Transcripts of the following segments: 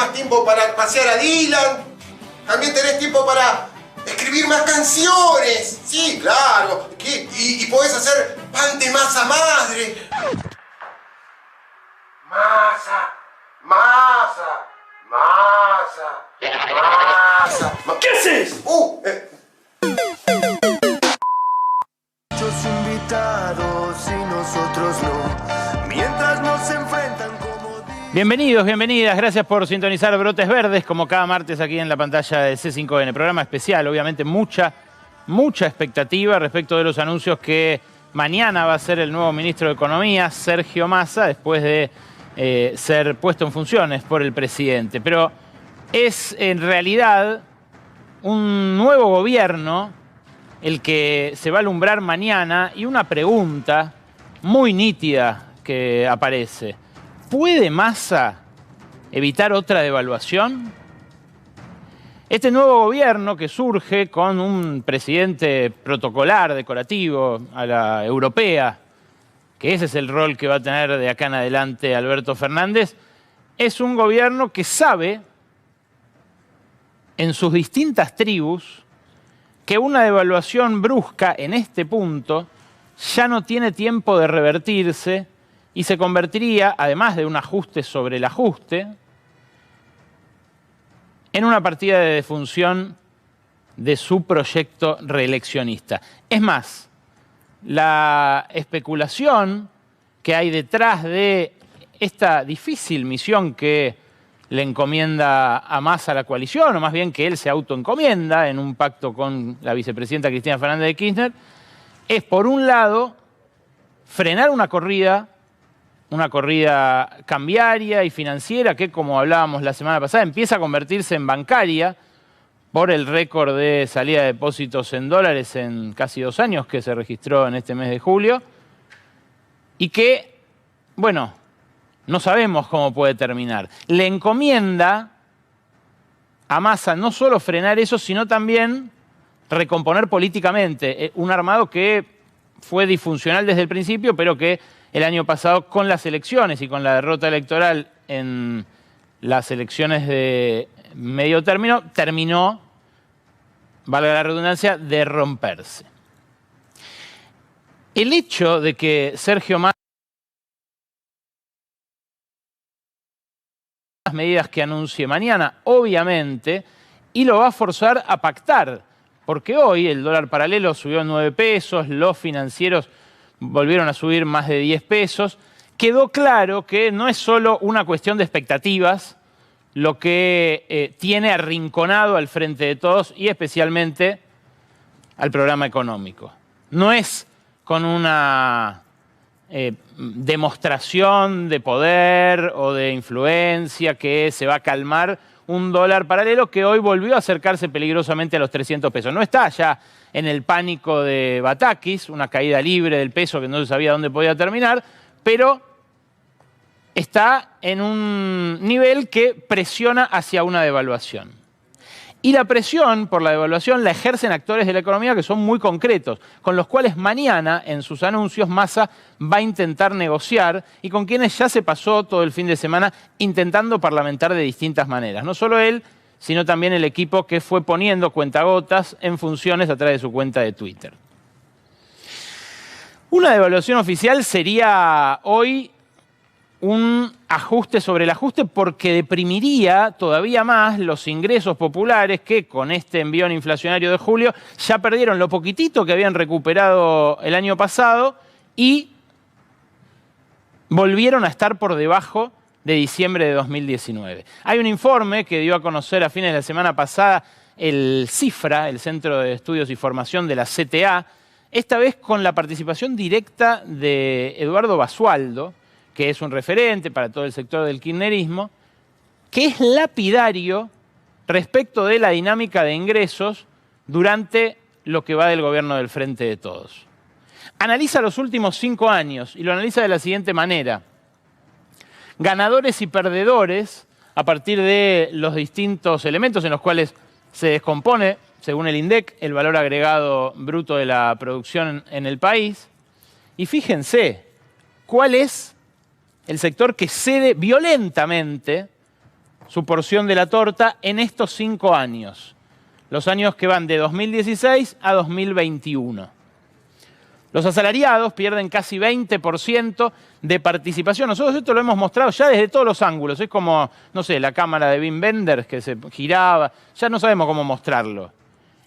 más tiempo para pasear a Dylan. También tenés tiempo para escribir más canciones. Sí, claro. Y podés hacer pan de masa madre. Masa. ¿Qué haces? Muchos invitados y nosotros no, mientras nos enfrentan como... Bienvenidos, bienvenidas, gracias por sintonizar Brotes Verdes, como cada martes aquí en la pantalla de C5N. Programa especial, obviamente mucha expectativa respecto de los anuncios que mañana va a ser el nuevo ministro de Economía, Sergio Massa, después de ser puesto en funciones por el presidente. Pero es en realidad un nuevo gobierno el que se va a alumbrar mañana y una pregunta muy nítida que aparece. ¿Puede Massa evitar otra devaluación? Este nuevo gobierno que surge con un presidente protocolar, decorativo, a la europea, que ese es el rol que va a tener de acá en adelante Alberto Fernández, es un gobierno que sabe en sus distintas tribus que una devaluación brusca en este punto ya no tiene tiempo de revertirse y se convertiría, además de un ajuste sobre el ajuste, en una partida de defunción de su proyecto reeleccionista. Es más, la especulación que hay detrás de esta difícil misión que le encomienda a Massa la coalición, o más bien que él se autoencomienda en un pacto con la vicepresidenta Cristina Fernández de Kirchner, es, por un lado, frenar una corrida cambiaria y financiera que, como hablábamos la semana pasada, empieza a convertirse en bancaria por el récord de salida de depósitos en dólares en casi 2 años que se registró en este mes de julio, y que, bueno, no sabemos cómo puede terminar. Le encomienda a Massa no solo frenar eso, sino también recomponer políticamente un armado que fue disfuncional desde el principio, pero que el año pasado, con las elecciones y con la derrota electoral en las elecciones de medio término, terminó, valga la redundancia, de romperse. El hecho de que Sergio Massa, las medidas que anuncie mañana, obviamente, y lo va a forzar a pactar, porque hoy el dólar paralelo subió 9 pesos, los financieros volvieron a subir más de 10 pesos. Quedó claro que no es solo una cuestión de expectativas lo que tiene arrinconado al frente de todos y especialmente al programa económico. No es con una demostración de poder o de influencia que se va a calmar un dólar paralelo que hoy volvió a acercarse peligrosamente a los 300 pesos. No está ya en el pánico de Batakis, una caída libre del peso que no se sabía dónde podía terminar, pero está en un nivel que presiona hacia una devaluación. Y la presión por la devaluación la ejercen actores de la economía que son muy concretos, con los cuales mañana, en sus anuncios, Massa va a intentar negociar y con quienes ya se pasó todo el fin de semana intentando parlamentar de distintas maneras. No solo él, sino también el equipo que fue poniendo cuentagotas en funciones a través de su cuenta de Twitter. Una devaluación oficial sería hoy un ajuste sobre el ajuste porque deprimiría todavía más los ingresos populares que con este envión inflacionario de julio ya perdieron lo poquitito que habían recuperado el año pasado y volvieron a estar por debajo de diciembre de 2019. Hay un informe que dio a conocer a fines de la semana pasada el CIFRA, el Centro de Estudios y Formación de la CTA, esta vez con la participación directa de Eduardo Basualdo, que es un referente para todo el sector del kirchnerismo, que es lapidario respecto de la dinámica de ingresos durante lo que va del gobierno del Frente de Todos. Analiza los últimos 5 años y lo analiza de la siguiente manera. Ganadores y perdedores a partir de los distintos elementos en los cuales se descompone, según el INDEC, el valor agregado bruto de la producción en el país. Y fíjense, ¿cuál es el sector que cede violentamente su porción de la torta en estos 5 años, los años que van de 2016 a 2021. Los asalariados pierden casi 20% de participación. Nosotros esto lo hemos mostrado ya desde todos los ángulos. Es como, no sé, la cámara de Wim Wenders que se giraba. Ya no sabemos cómo mostrarlo.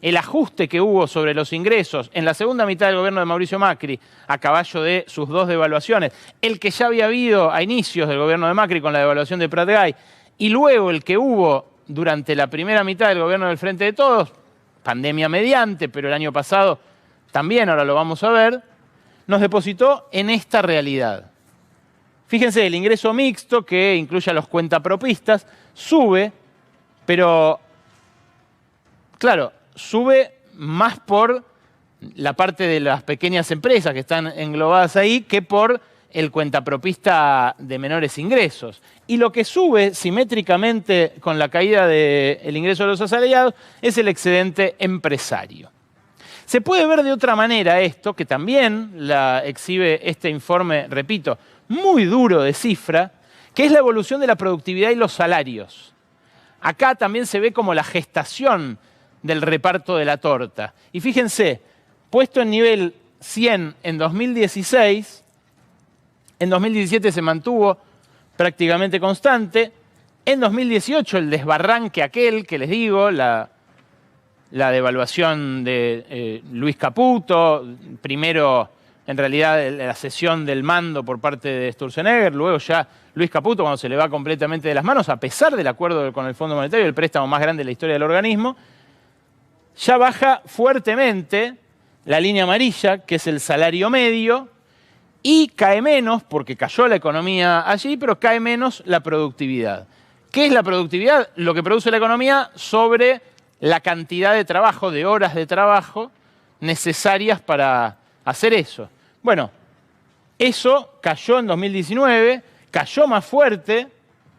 El ajuste que hubo sobre los ingresos en la segunda mitad del gobierno de Mauricio Macri, a caballo de sus 2 devaluaciones, el que ya había habido a inicios del gobierno de Macri con la devaluación de Prat-Gay, y luego el que hubo durante la primera mitad del gobierno del Frente de Todos, pandemia mediante, pero el año pasado también, ahora lo vamos a ver, nos depositó en esta realidad. Fíjense, el ingreso mixto, que incluye a los cuentapropistas, sube, pero, claro, sube más por la parte de las pequeñas empresas que están englobadas ahí que por el cuentapropista de menores ingresos. Y lo que sube simétricamente con la caída del ingreso de los asalariados es el excedente empresario. Se puede ver de otra manera esto, que también la exhibe este informe, repito, muy duro de cifra, que es la evolución de la productividad y los salarios. Acá también se ve como la gestación del reparto de la torta. Y fíjense, puesto en nivel 100 en 2016, en 2017 se mantuvo prácticamente constante, en 2018 el desbarranque aquel que les digo, la devaluación de Luis Caputo, primero en realidad la cesión del mando por parte de Sturzenegger, luego ya Luis Caputo cuando se le va completamente de las manos, a pesar del acuerdo con el Fondo Monetario, el préstamo más grande de la historia del organismo, ya baja fuertemente la línea amarilla, que es el salario medio, y cae menos, porque cayó la economía allí, pero cae menos la productividad. ¿Qué es la productividad? Lo que produce la economía sobre la cantidad de trabajo, de horas de trabajo necesarias para hacer eso. Bueno, eso cayó en 2019, cayó más fuerte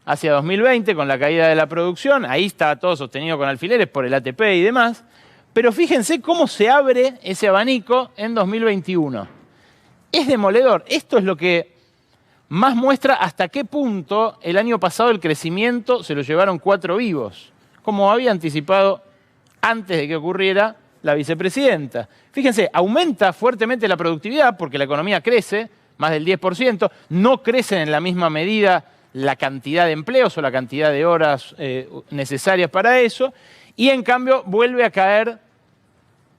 hacia 2020 con la caída de la producción, ahí estaba todo sostenido con alfileres por el ATP y demás, pero fíjense cómo se abre ese abanico en 2021. Es demoledor. Esto es lo que más muestra hasta qué punto el año pasado el crecimiento se lo llevaron 4 vivos, como había anticipado antes de que ocurriera la vicepresidenta. Fíjense, aumenta fuertemente la productividad porque la economía crece, más del 10%, no crece en la misma medida la cantidad de empleos o la cantidad de horas necesarias para eso, y en cambio vuelve a caer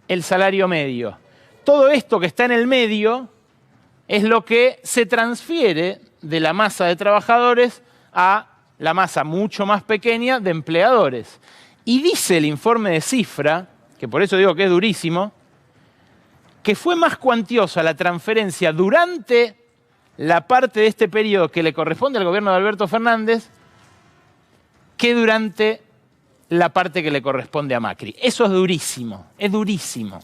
el salario medio. Todo esto que está en el medio es lo que se transfiere de la masa de trabajadores a la masa mucho más pequeña de empleadores. Y dice el informe de Cifra, que por eso digo que es durísimo, que fue más cuantiosa la transferencia durante la parte de este periodo que le corresponde al gobierno de Alberto Fernández que durante la parte que le corresponde a Macri. Eso es durísimo, es durísimo.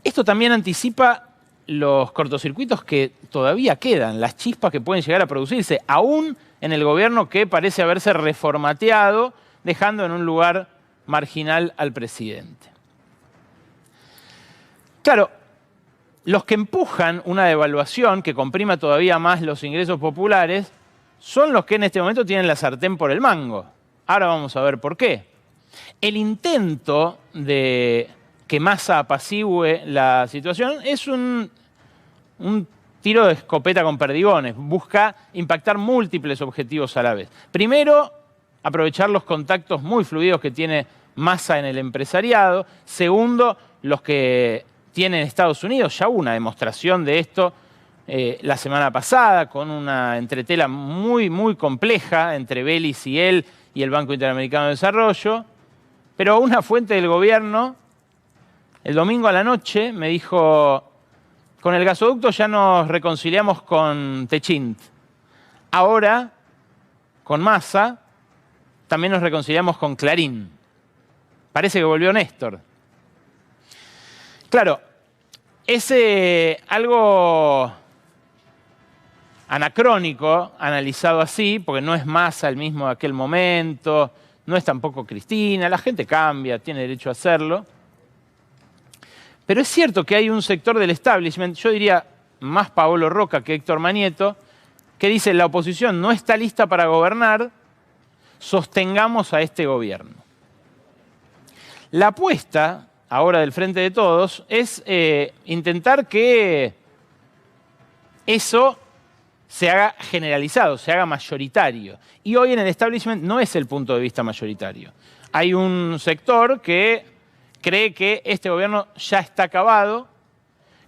Esto también anticipa los cortocircuitos que todavía quedan, las chispas que pueden llegar a producirse, aún en el gobierno que parece haberse reformateado, dejando en un lugar marginal al presidente. Claro, los que empujan una devaluación que comprima todavía más los ingresos populares son los que en este momento tienen la sartén por el mango. Ahora vamos a ver por qué. El intento de que Massa apacigüe la situación es un tiro de escopeta con perdigones. Busca impactar múltiples objetivos a la vez. Primero, aprovechar los contactos muy fluidos que tiene Massa en el empresariado. Segundo, los que tiene Estados Unidos. Ya hubo una demostración de esto la semana pasada con una entretela muy, muy compleja entre Belis y él y el Banco Interamericano de Desarrollo. Pero una fuente del gobierno el domingo a la noche me dijo: con el gasoducto ya nos reconciliamos con Techint. Ahora, con Massa, también nos reconciliamos con Clarín. Parece que volvió Néstor. Claro, es algo anacrónico analizado así, porque no es Massa el mismo de aquel momento, no es tampoco Cristina, la gente cambia, tiene derecho a hacerlo. Pero es cierto que hay un sector del establishment, yo diría más Paolo Roca que Héctor Manieto, que dice: la oposición no está lista para gobernar, sostengamos a este gobierno. La apuesta ahora del Frente de Todos es intentar que eso se haga generalizado, se haga mayoritario. Y hoy en el establishment no es el punto de vista mayoritario. Hay un sector que cree que este gobierno ya está acabado,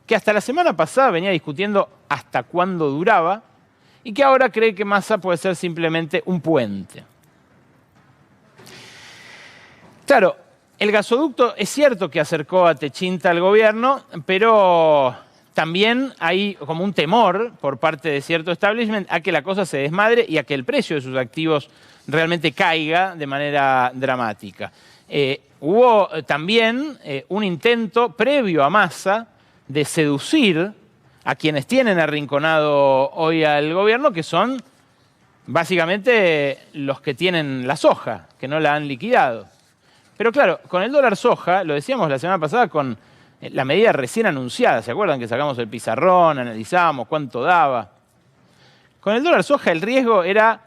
que hasta la semana pasada venía discutiendo hasta cuándo duraba, y que ahora cree que Massa puede ser simplemente un puente. Claro, el gasoducto es cierto que acercó a Techinta al gobierno, pero también hay como un temor por parte de cierto establishment a que la cosa se desmadre y a que el precio de sus activos realmente caiga de manera dramática. Hubo también un intento previo a Massa de seducir a quienes tienen arrinconado hoy al gobierno, que son básicamente los que tienen la soja, que no la han liquidado. Pero claro, con el dólar soja, lo decíamos la semana pasada con la medida recién anunciada, ¿se acuerdan que sacamos el pizarrón, analizamos cuánto daba? Con el dólar soja el riesgo era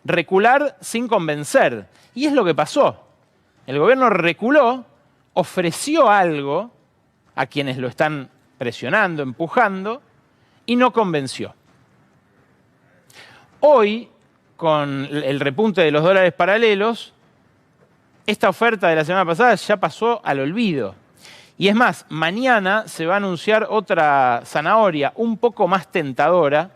recular sin convencer, y es lo que pasó. El gobierno reculó, ofreció algo a quienes lo están presionando, empujando, y no convenció. Hoy, con el repunte de los dólares paralelos, esta oferta de la semana pasada ya pasó al olvido. Y es más, mañana se va a anunciar otra zanahoria un poco más tentadora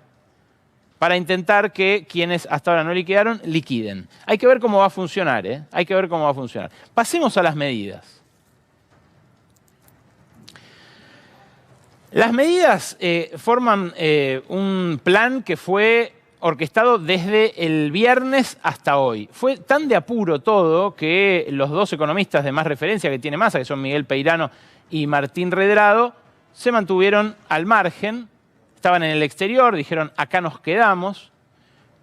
para intentar que quienes hasta ahora no liquidaron, liquiden. Hay que ver cómo va a funcionar, ¿eh? Hay que ver cómo va a funcionar. Pasemos a las medidas. Las medidas forman un plan que fue orquestado desde el viernes hasta hoy. Fue tan de apuro todo que los dos economistas de más referencia que tiene Massa, que son Miguel Peirano y Martín Redrado, se mantuvieron al margen, estaban en el exterior, dijeron acá nos quedamos,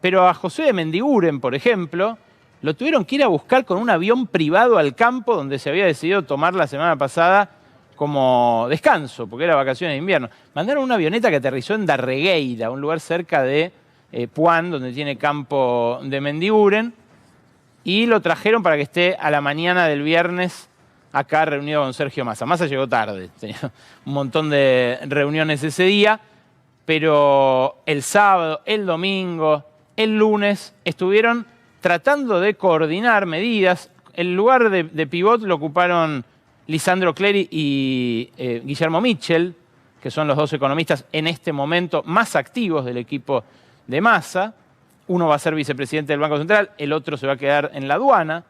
pero a José de Mendiguren, por ejemplo, lo tuvieron que ir a buscar con un avión privado al campo donde se había decidido tomar la semana pasada como descanso, porque era vacaciones de invierno. Mandaron una avioneta que aterrizó en Darregueira, un lugar cerca de Puan, donde tiene campo de Mendiguren, y lo trajeron para que esté a la mañana del viernes acá reunido con Sergio Massa. Massa llegó tarde, tenía un montón de reuniones ese día, pero el sábado, el domingo, el lunes estuvieron tratando de coordinar medidas. El lugar de pivot lo ocuparon Lisandro Clery y Guillermo Mitchell, que son los dos economistas en este momento más activos del equipo de Massa. Uno va a ser vicepresidente del Banco Central, el otro se va a quedar en la aduana,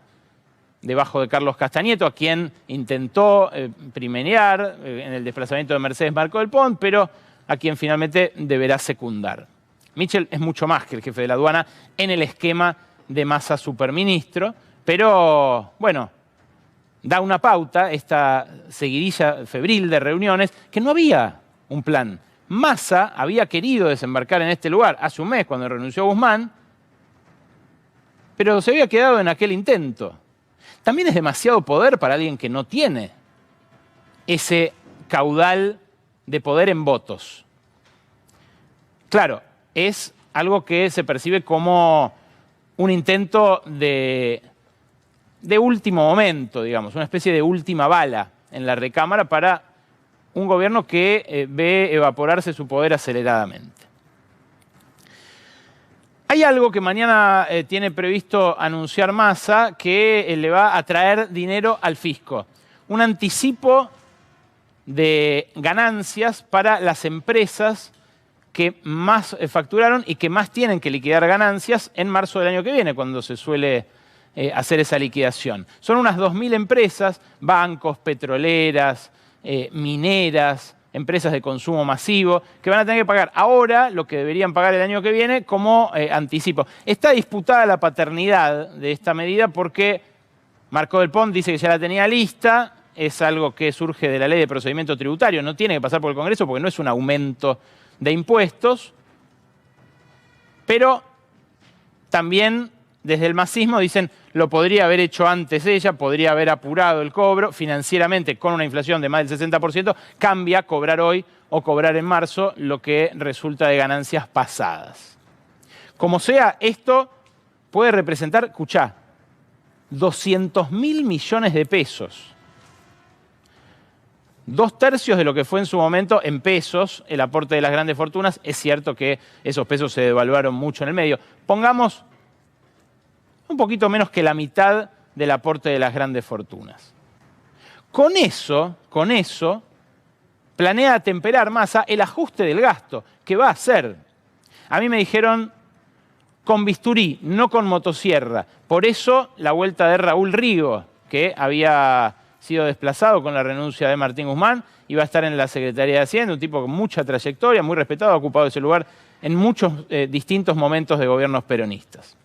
debajo de Carlos Castañeto, a quien intentó primerear en el desplazamiento de Mercedes Marco del Pont, pero a quien finalmente deberá secundar. Mitchell es mucho más que el jefe de la aduana en el esquema de Massa superministro, pero bueno, da una pauta, esta seguidilla febril de reuniones, que no había un plan. Massa había querido desembarcar en este lugar hace un mes cuando renunció Guzmán, pero se había quedado en aquel intento. También es demasiado poder para alguien que no tiene ese caudal de poder en votos. Claro, es algo que se percibe como un intento de último momento, digamos, una especie de última bala en la recámara para un gobierno que ve evaporarse su poder aceleradamente. Hay algo que mañana tiene previsto anunciar Massa que le va a traer dinero al fisco. Un anticipo de ganancias para las empresas que más facturaron y que más tienen que liquidar ganancias en marzo del año que viene, cuando se suele hacer esa liquidación. Son unas 2.000 empresas, bancos, petroleras, mineras, empresas de consumo masivo, que van a tener que pagar ahora lo que deberían pagar el año que viene como anticipo. Está disputada la paternidad de esta medida porque Marco del Pont dice que ya la tenía lista, es algo que surge de la ley de procedimiento tributario, no tiene que pasar por el Congreso porque no es un aumento de impuestos, pero también desde el masismo dicen lo podría haber hecho antes ella, podría haber apurado el cobro financieramente con una inflación de más del 60%, cambia cobrar hoy o cobrar en marzo lo que resulta de ganancias pasadas. Como sea, esto puede representar, escuchá, 200.000 millones de pesos. 2/3 de lo que fue en su momento en pesos el aporte de las grandes fortunas. Es cierto que esos pesos se devaluaron mucho en el medio. Pongamos un poquito menos que la mitad del aporte de las grandes fortunas. Con eso, planea atemperar Massa el ajuste del gasto que va a hacer. A mí me dijeron con bisturí, no con motosierra. Por eso la vuelta de Raúl Rigo, que había sido desplazado con la renuncia de Martín Guzmán, iba a estar en la Secretaría de Hacienda, un tipo con mucha trayectoria, muy respetado, ha ocupado ese lugar en muchos distintos momentos de gobiernos peronistas.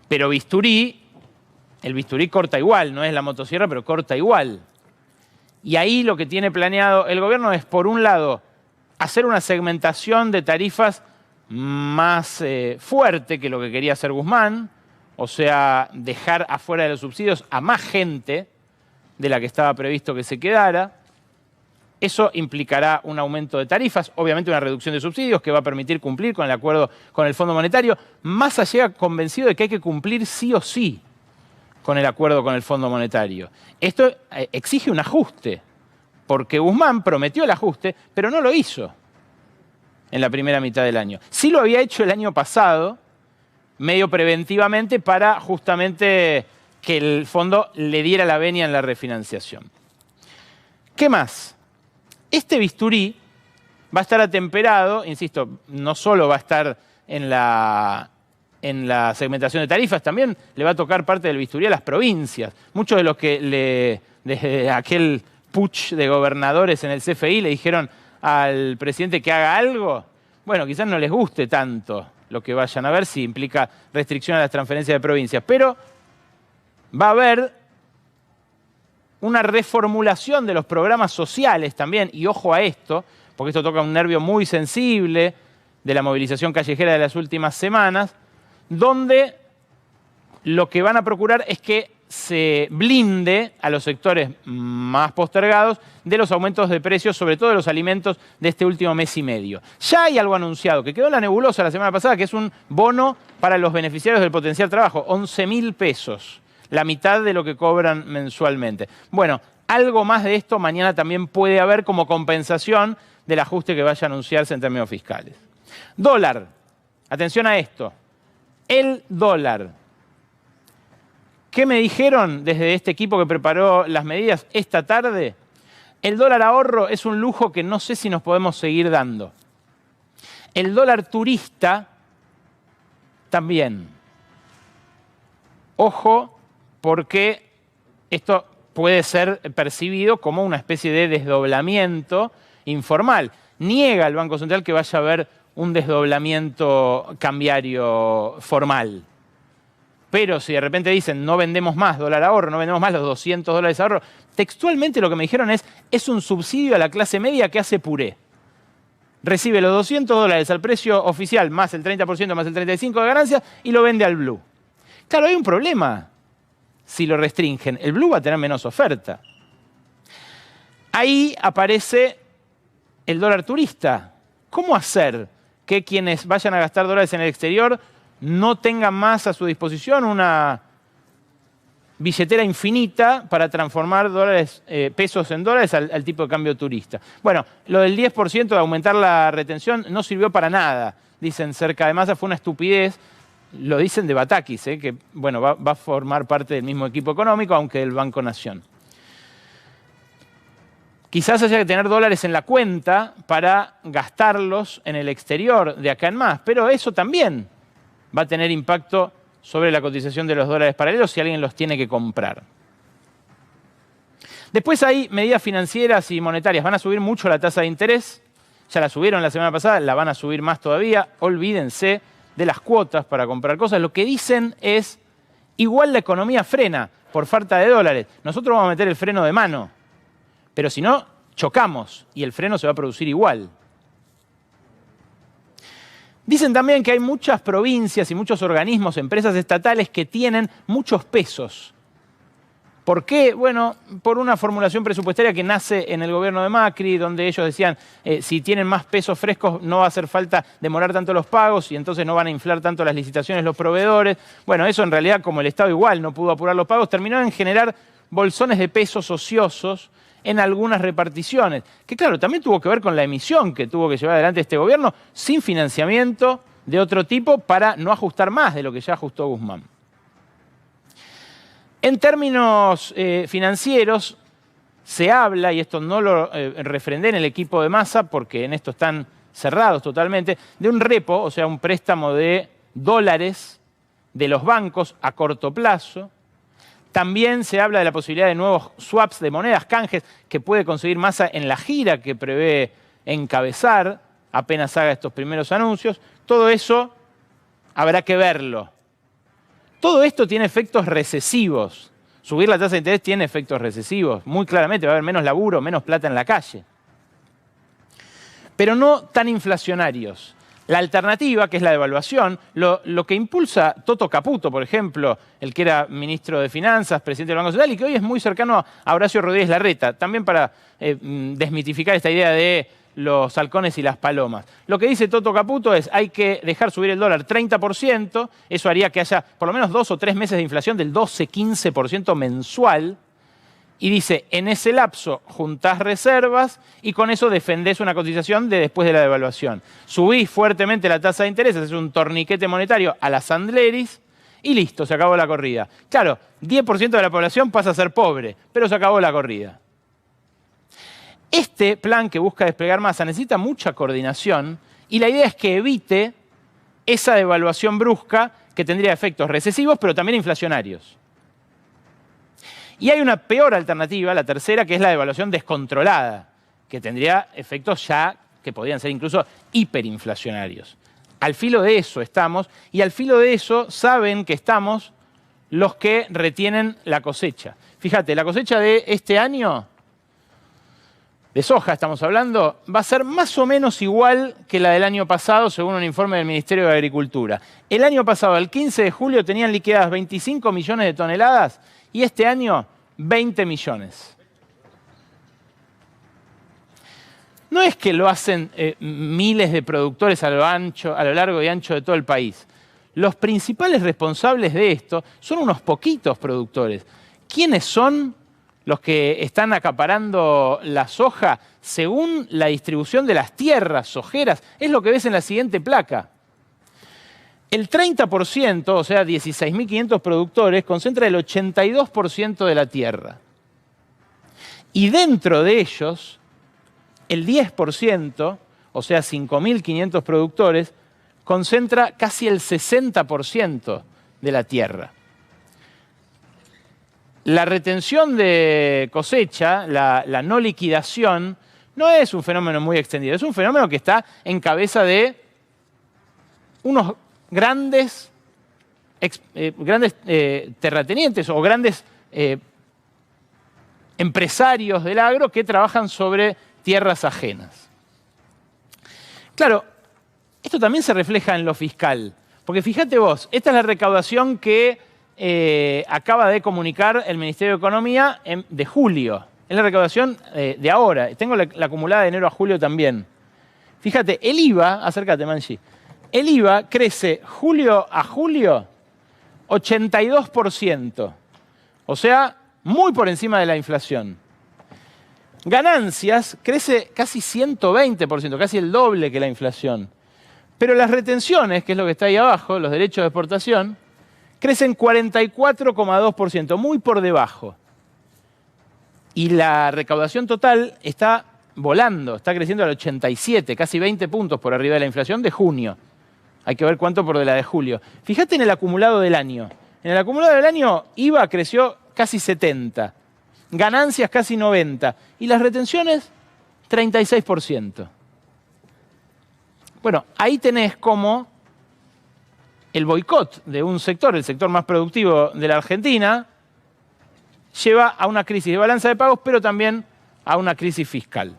Pero bisturí, el bisturí corta igual, no es la motosierra, pero corta igual. Y ahí lo que tiene planeado el gobierno es, por un lado, hacer una segmentación de tarifas más fuerte que lo que quería hacer Guzmán, o sea, dejar afuera de los subsidios a más gente de la que estaba previsto que se quedara. Eso implicará un aumento de tarifas, obviamente una reducción de subsidios que va a permitir cumplir con el acuerdo con el Fondo Monetario. Massa llega convencido de que hay que cumplir sí o sí con el acuerdo con el Fondo Monetario. Esto exige un ajuste, porque Guzmán prometió el ajuste, pero no lo hizo en la primera mitad del año. Sí lo había hecho el año pasado, medio preventivamente, para justamente que el fondo le diera la venia en la refinanciación. ¿Qué más? Este bisturí va a estar atemperado, insisto, no solo va a estar en la segmentación de tarifas, también le va a tocar parte del bisturí a las provincias. Muchos de los que desde aquel putsch de gobernadores en el CFI le dijeron al presidente que haga algo, bueno, quizás no les guste tanto lo que vayan a ver si implica restricción a las transferencias de provincias, pero va a haber una reformulación de los programas sociales también, y ojo a esto, porque esto toca un nervio muy sensible de la movilización callejera de las últimas semanas, donde lo que van a procurar es que se blinde a los sectores más postergados de los aumentos de precios, sobre todo de los alimentos, de este último mes y medio. Ya hay algo anunciado, que quedó en la nebulosa la semana pasada, que es un bono para los beneficiarios del potencial trabajo, 11.000 pesos, la mitad de lo que cobran mensualmente. Bueno, algo más de esto mañana también puede haber como compensación del ajuste que vaya a anunciarse en términos fiscales. Dólar. Atención a esto. El dólar. ¿Qué me dijeron desde este equipo que preparó las medidas esta tarde? El dólar ahorro es un lujo que no sé si nos podemos seguir dando. El dólar turista también. Ojo, porque esto puede ser percibido como una especie de desdoblamiento informal. Niega el Banco Central que vaya a haber un desdoblamiento cambiario formal. Pero si de repente dicen no vendemos más dólar ahorro, no vendemos más los 200 dólares ahorro, textualmente lo que me dijeron es un subsidio a la clase media que hace puré. Recibe los 200 dólares al precio oficial, más el 30%, más el 35% de ganancia, y lo vende al blue. Claro, hay un problema si lo restringen. El blue va a tener menos oferta. Ahí aparece el dólar turista. ¿Cómo hacer que quienes vayan a gastar dólares en el exterior no tengan más a su disposición una billetera infinita para transformar pesos en dólares al tipo de cambio turista? Bueno, lo del 10% de aumentar la retención no sirvió para nada, dicen cerca de Massa, fue una estupidez. Lo dicen de Batakis, que bueno, va a formar parte del mismo equipo económico, aunque del Banco Nación. Quizás haya que tener dólares en la cuenta para gastarlos en el exterior de acá en más, pero eso también va a tener impacto sobre la cotización de los dólares paralelos si alguien los tiene que comprar. Después hay medidas financieras y monetarias. Van a subir mucho la tasa de interés. Ya la subieron la semana pasada, la van a subir más todavía. Olvídense de las cuotas para comprar cosas. Lo que dicen es, igual la economía frena por falta de dólares. Nosotros vamos a meter el freno de mano, pero si no, chocamos y el freno se va a producir igual. Dicen también que hay muchas provincias y muchos organismos, empresas estatales que tienen muchos pesos. ¿Por qué? Bueno, por una formulación presupuestaria que nace en el gobierno de Macri, donde ellos decían, si tienen más pesos frescos no va a hacer falta demorar tanto los pagos y entonces no van a inflar tanto las licitaciones los proveedores. Bueno, eso en realidad, como el Estado igual no pudo apurar los pagos, terminó en generar bolsones de pesos ociosos en algunas reparticiones, que claro, también tuvo que ver con la emisión que tuvo que llevar adelante este gobierno sin financiamiento de otro tipo para no ajustar más de lo que ya ajustó Guzmán. En términos financieros, se habla, y esto no lo refrendé en el equipo de Massa, porque en esto están cerrados totalmente, de un repo, o sea, un préstamo de dólares de los bancos a corto plazo. También se habla de la posibilidad de nuevos swaps de monedas, canjes, que puede conseguir Massa en la gira que prevé encabezar, apenas haga estos primeros anuncios. Todo eso habrá que verlo. Todo esto tiene efectos recesivos. Subir la tasa de interés tiene efectos recesivos. Muy claramente va a haber menos laburo, menos plata en la calle. Pero no tan inflacionarios. La alternativa, que es la devaluación, lo que impulsa Toto Caputo, por ejemplo, el que era ministro de Finanzas, presidente del Banco Central, y que hoy es muy cercano a Horacio Rodríguez Larreta, también para desmitificar esta idea de los halcones y las palomas. Lo que dice Toto Caputo es hay que dejar subir el dólar 30%, eso haría que haya por lo menos 2 o 3 meses de inflación del 12-15% mensual, y dice, en ese lapso juntás reservas y con eso defendés una cotización de después de la devaluación. Subís fuertemente la tasa de interés, haces un torniquete monetario a la Sandleris y listo, se acabó la corrida. Claro, 10% de la población pasa a ser pobre, pero se acabó la corrida. Este plan que busca desplegar Massa necesita mucha coordinación y la idea es que evite esa devaluación brusca que tendría efectos recesivos pero también inflacionarios. Y hay una peor alternativa, la tercera, que es la devaluación descontrolada, que tendría efectos ya que podrían ser incluso hiperinflacionarios. Al filo de eso estamos, y al filo de eso saben que estamos los que retienen la cosecha. Fíjate, la cosecha de este año, de soja estamos hablando, va a ser más o menos igual que la del año pasado, según un informe del Ministerio de Agricultura. El año pasado, el 15 de julio, tenían liquidadas 25 millones de toneladas, y este año 20 millones. No es que lo hacen miles de productores a lo largo y ancho de todo el país. Los principales responsables de esto son unos poquitos productores. ¿Quiénes son los que están acaparando la soja según la distribución de las tierras sojeras? Es lo que ves en la siguiente placa. El 30%, o sea, 16.500 productores, concentra el 82% de la tierra. Y dentro de ellos, el 10%, o sea, 5.500 productores, concentra casi el 60% de la tierra. La retención de cosecha, la no liquidación, no es un fenómeno muy extendido, es un fenómeno que está en cabeza de unos grandes terratenientes o grandes empresarios del agro que trabajan sobre tierras ajenas. Claro, esto también se refleja en lo fiscal, porque fíjate vos, esta es la recaudación que acaba de comunicar el Ministerio de Economía de julio. Es la recaudación de ahora. Tengo la acumulada de enero a julio también. Fíjate, el IVA, acércate, Manchi, el IVA crece julio a julio 82%, o sea, muy por encima de la inflación. Ganancias crece casi 120%, casi el doble que la inflación. Pero las retenciones, que es lo que está ahí abajo, los derechos de exportación, crecen 44,2%, muy por debajo. Y la recaudación total está volando, está creciendo al 87, casi 20 puntos por arriba de la inflación de junio. Hay que ver cuánto por de la de julio. Fíjate en el acumulado del año. En el acumulado del año, IVA creció casi 70, ganancias casi 90 y las retenciones 36%. Bueno, ahí tenés como el boicot de un sector, el sector más productivo de la Argentina, lleva a una crisis de balanza de pagos, pero también a una crisis fiscal.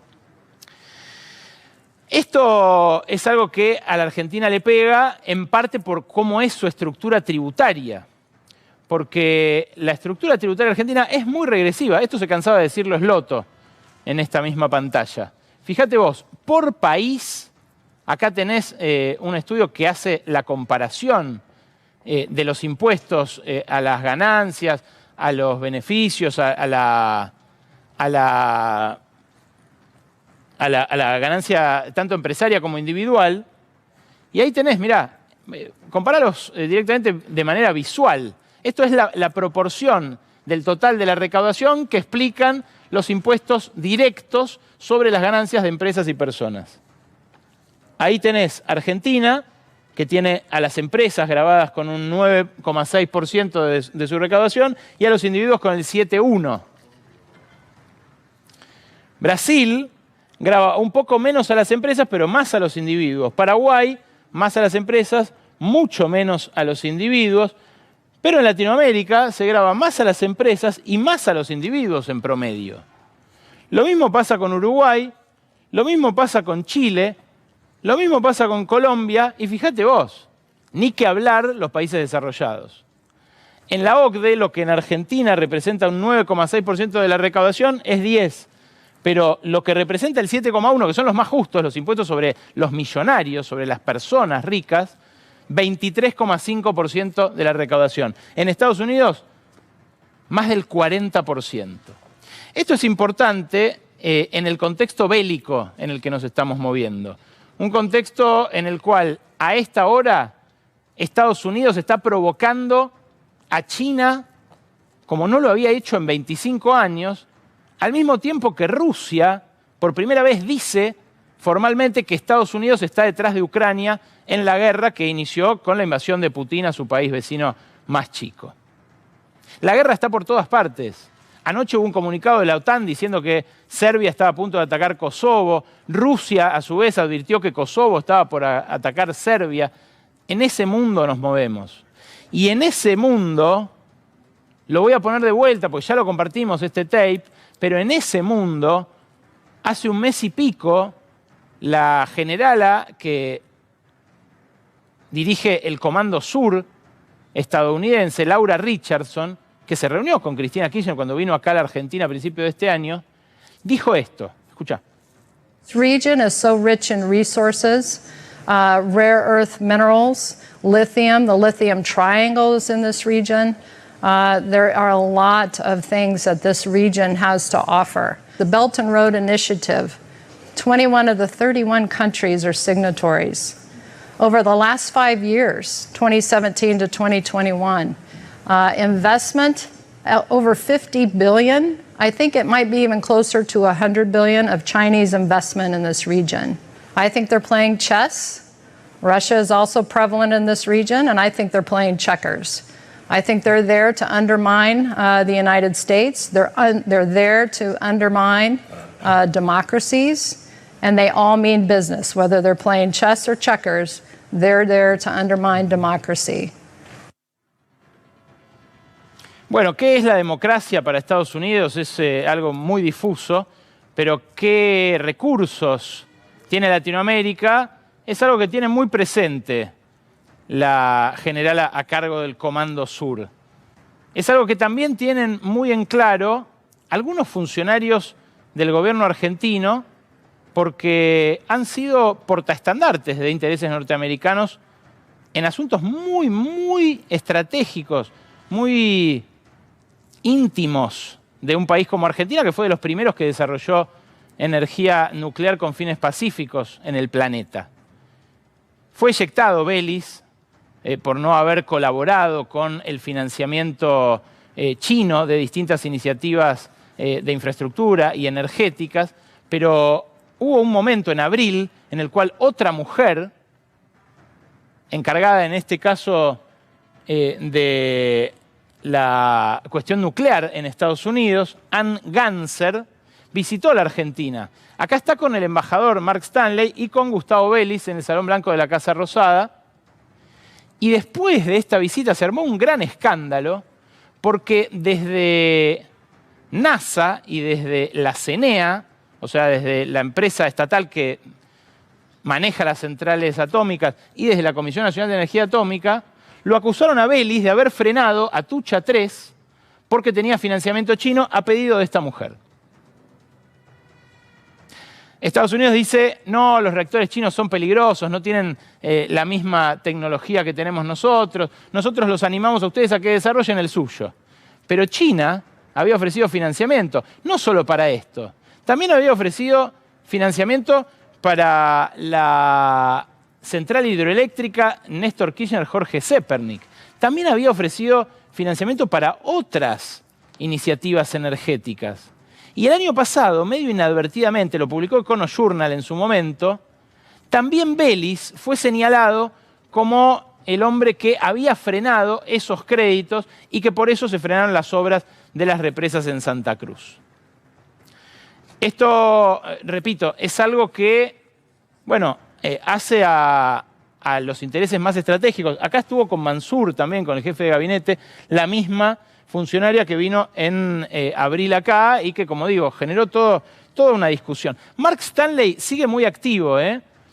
Esto es algo que a la Argentina le pega en parte por cómo es su estructura tributaria. porque la estructura tributaria argentina es muy regresiva. Esto se cansaba de decirlo Sloto en esta misma pantalla. Fíjate vos, por país, acá tenés un estudio que hace la comparación de los impuestos a las ganancias, a los beneficios, a la ganancia tanto empresaria como individual. Y ahí tenés, mirá, comparalos directamente de manera visual. Esto es la proporción del total de la recaudación que explican los impuestos directos sobre las ganancias de empresas y personas. Ahí tenés Argentina, que tiene a las empresas grabadas con un 9,6% de su recaudación y a los individuos con el 7,1%. Brasil graba un poco menos a las empresas, pero más a los individuos. Paraguay, más a las empresas, mucho menos a los individuos. Pero en Latinoamérica se graba más a las empresas y más a los individuos en promedio. Lo mismo pasa con Uruguay, lo mismo pasa con Chile, lo mismo pasa con Colombia, y fíjate vos, ni que hablar los países desarrollados. En la OCDE, lo que en Argentina representa un 9,6% de la recaudación es 10%, pero lo que representa el 7,1%, que son los más justos, los impuestos sobre los millonarios, sobre las personas ricas, 23,5% de la recaudación. En Estados Unidos, más del 40%. Esto es importante en el contexto bélico en el que nos estamos moviendo. Un contexto en el cual a esta hora Estados Unidos está provocando a China como no lo había hecho en 25 años, al mismo tiempo que Rusia por primera vez dice formalmente que Estados Unidos está detrás de Ucrania en la guerra que inició con la invasión de Putin a su país vecino más chico. La guerra está por todas partes. Anoche hubo un comunicado de la OTAN diciendo que Serbia estaba a punto de atacar Kosovo. Rusia, a su vez, advirtió que Kosovo estaba por atacar Serbia. En ese mundo nos movemos. Y en ese mundo, lo voy a poner de vuelta porque ya lo compartimos este tape, pero en ese mundo, hace un mes y pico, la generala que dirige el Comando Sur estadounidense, Laura Richardson, que se reunió con Cristina Kirchner cuando vino acá a la Argentina a principios de este año, dijo esto. Escuchá. This region is so rich in resources, rare earth minerals, lithium, the lithium triangle is in this region. There are a lot of things that this region has to offer. The Belt and Road Initiative, 21 of the 31 countries are signatories. Over the last 5 years, 2017 to 2021, investment over 50 billion. I think it might be even closer to 100 billion of Chinese investment in this region. I think they're playing chess. Russia is also prevalent in this region, and I think they're playing checkers. I think they're there to undermine the United States. They're there to undermine democracies, and they all mean business. Whether they're playing chess or checkers, they're there to undermine democracy. Bueno, ¿qué es la democracia para Estados Unidos? Es algo muy difuso, pero ¿qué recursos tiene Latinoamérica? Es algo que tiene muy presente la generala a cargo del Comando Sur. Es algo que también tienen muy en claro algunos funcionarios del gobierno argentino porque han sido portaestandartes de intereses norteamericanos en asuntos muy, muy estratégicos, muy íntimos de un país como Argentina, que fue de los primeros que desarrolló energía nuclear con fines pacíficos en el planeta. Fue eyectado Vélez por no haber colaborado con el financiamiento chino de distintas iniciativas de infraestructura y energéticas, pero hubo un momento en abril en el cual otra mujer, encargada en este caso de la cuestión nuclear en Estados Unidos, Ann Ganser, visitó la Argentina. Acá está con el embajador Mark Stanley y con Gustavo Vélez en el Salón Blanco de la Casa Rosada. Y después de esta visita se armó un gran escándalo porque desde NASA y desde la CENEA, o sea, desde la empresa estatal que maneja las centrales atómicas y desde la Comisión Nacional de Energía Atómica, lo acusaron a Vélez de haber frenado a Tucha 3 porque tenía financiamiento chino a pedido de esta mujer. Estados Unidos dice, no, los reactores chinos son peligrosos, no tienen la misma tecnología que tenemos nosotros los animamos a ustedes a que desarrollen el suyo. Pero China había ofrecido financiamiento, no solo para esto, también había ofrecido financiamiento para la central hidroeléctrica Néstor Kirchner-Jorge Zepernik. También había ofrecido financiamiento para otras iniciativas energéticas. Y el año pasado, medio inadvertidamente, lo publicó Econojournal en su momento, también Vélez fue señalado como el hombre que había frenado esos créditos y que por eso se frenaron las obras de las represas en Santa Cruz. Esto, repito, es algo que, bueno, hace a los intereses más estratégicos. Acá estuvo con Mansur también, con el jefe de gabinete, la misma funcionaria que vino en abril acá y que, como digo, generó toda una discusión. Mark Stanley sigue muy activo,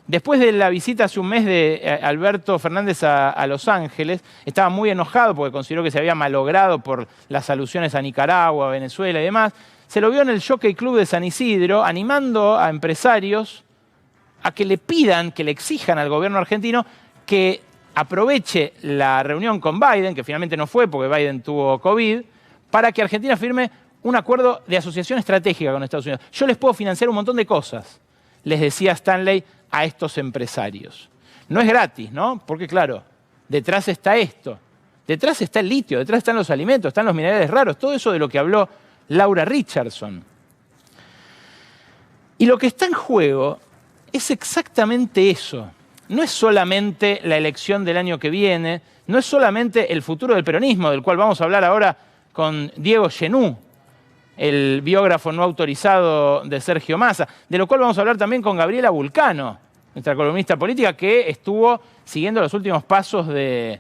Después de la visita hace un mes de Alberto Fernández a Los Ángeles, estaba muy enojado porque consideró que se había malogrado por las alusiones a Nicaragua, a Venezuela y demás. Se lo vio en el Jockey Club de San Isidro, animando a empresarios a que le pidan, que le exijan al gobierno argentino que aproveche la reunión con Biden, que finalmente no fue porque Biden tuvo COVID, para que Argentina firme un acuerdo de asociación estratégica con Estados Unidos. Yo les puedo financiar un montón de cosas, les decía Stanley a estos empresarios. No es gratis, ¿no? Porque claro, detrás está esto, detrás está el litio, detrás están los alimentos, están los minerales raros, todo eso de lo que habló Laura Richardson. Y lo que está en juego es exactamente eso. No es solamente la elección del año que viene, no es solamente el futuro del peronismo, del cual vamos a hablar ahora con Diego Genú, el biógrafo no autorizado de Sergio Massa, de lo cual vamos a hablar también con Gabriela Vulcano, nuestra columnista política, que estuvo siguiendo los últimos pasos de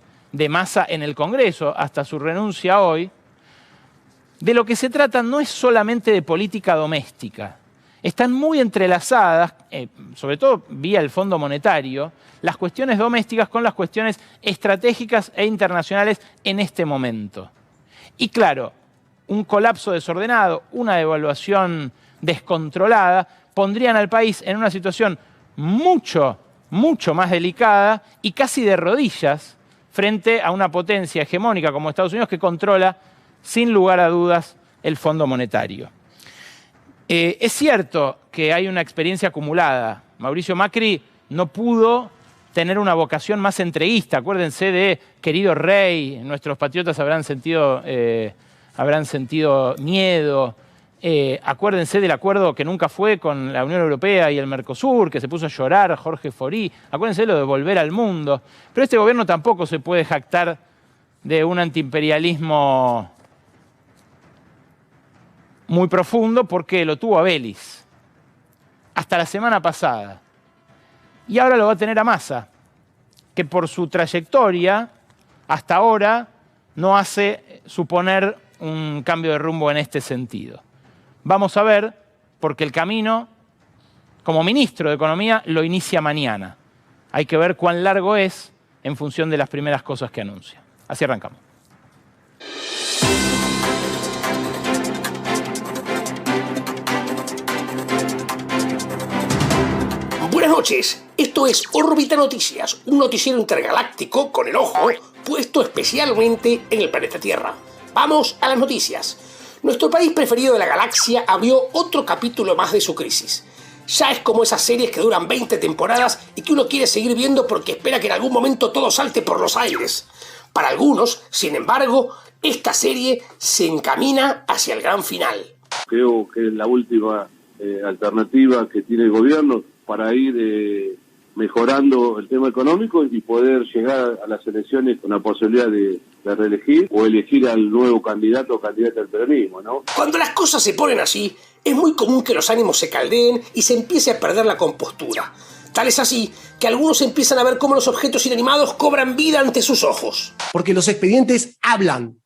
Massa en el Congreso, hasta su renuncia hoy. De lo que se trata no es solamente de política doméstica. Están muy entrelazadas, sobre todo vía el Fondo Monetario, las cuestiones domésticas con las cuestiones estratégicas e internacionales en este momento. Y claro, un colapso desordenado, una devaluación descontrolada, pondrían al país en una situación mucho más delicada y casi de rodillas frente a una potencia hegemónica como Estados Unidos que controla, sin lugar a dudas, el Fondo Monetario. Es cierto que hay una experiencia acumulada. Mauricio Macri no pudo tener una vocación más entreguista. Acuérdense de Querido Rey, nuestros patriotas habrán sentido miedo. Acuérdense del acuerdo que nunca fue con la Unión Europea y el Mercosur, que se puso a llorar Jorge Forí. Acuérdense de lo de volver al mundo. Pero este gobierno tampoco se puede jactar de un antiimperialismo muy profundo porque lo tuvo a Vélez hasta la semana pasada. Y ahora lo va a tener a Massa, que por su trayectoria hasta ahora no hace suponer un cambio de rumbo en este sentido. Vamos a ver, porque el camino, como ministro de Economía, lo inicia mañana. Hay que ver cuán largo es en función de las primeras cosas que anuncia. Así arrancamos. Buenas noches, esto es Órbita Noticias, un noticiero intergaláctico con el ojo puesto especialmente en el planeta Tierra. Vamos a las noticias. Nuestro país preferido de la galaxia abrió otro capítulo más de su crisis. Ya es como esas series que duran 20 temporadas y que uno quiere seguir viendo porque espera que en algún momento todo salte por los aires. Para algunos, sin embargo, esta serie se encamina hacia el gran final. Creo que es la última alternativa que tiene el gobierno para ir mejorando el tema económico y poder llegar a las elecciones con la posibilidad de reelegir o elegir al nuevo candidato o candidata del peronismo, ¿no? Cuando las cosas se ponen así, es muy común que los ánimos se caldeen y se empiece a perder la compostura. Tal es así que algunos empiezan a ver cómo los objetos inanimados cobran vida ante sus ojos. Porque los expedientes hablan.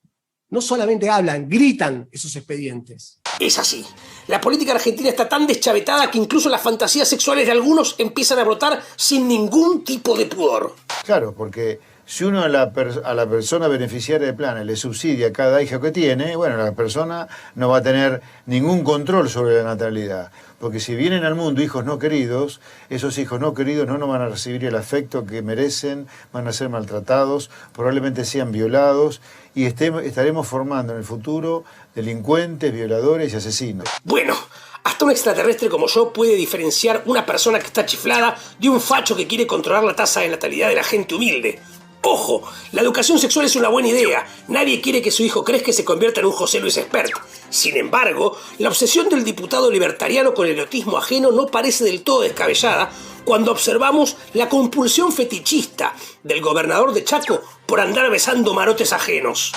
No solamente hablan, gritan esos expedientes. Es así. La política argentina está tan deschavetada que incluso las fantasías sexuales de algunos empiezan a brotar sin ningún tipo de pudor. Claro, porque si uno a la persona beneficiaria del plan le subsidia cada hijo que tiene, bueno, la persona no va a tener ningún control sobre la natalidad. Porque si vienen al mundo hijos no queridos, esos hijos no queridos no van a recibir el afecto que merecen, van a ser maltratados, probablemente sean violados y estaremos formando en el futuro delincuentes, violadores y asesinos. Bueno, hasta un extraterrestre como yo puede diferenciar una persona que está chiflada de un facho que quiere controlar la tasa de natalidad de la gente humilde. ¡Ojo! La educación sexual es una buena idea. Nadie quiere que su hijo crezca y se convierta en un José Luis Expert. Sin embargo, la obsesión del diputado libertariano con el erotismo ajeno no parece del todo descabellada cuando observamos la compulsión fetichista del gobernador de Chaco por andar besando marotes ajenos.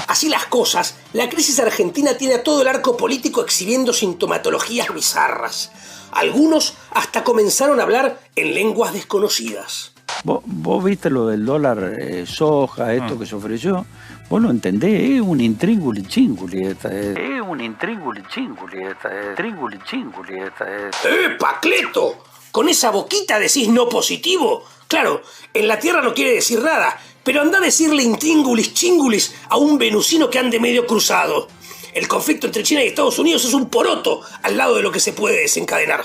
Así las cosas, la crisis argentina tiene a todo el arco político exhibiendo sintomatologías bizarras. Algunos hasta comenzaron a hablar en lenguas desconocidas. ¿Vos viste lo del dólar soja, esto que se ofreció? Vos lo entendés, es un intríngulis chinguli esta es. Es un intríngulis chinguli esta es. Trínguli chinguli esta es. ¡Pacleto! ¿Con esa boquita decís no positivo? Claro, en la Tierra no quiere decir nada, pero anda a decirle intríngulis chingulis a un venusino que ande medio cruzado. El conflicto entre China y Estados Unidos es un poroto al lado de lo que se puede desencadenar.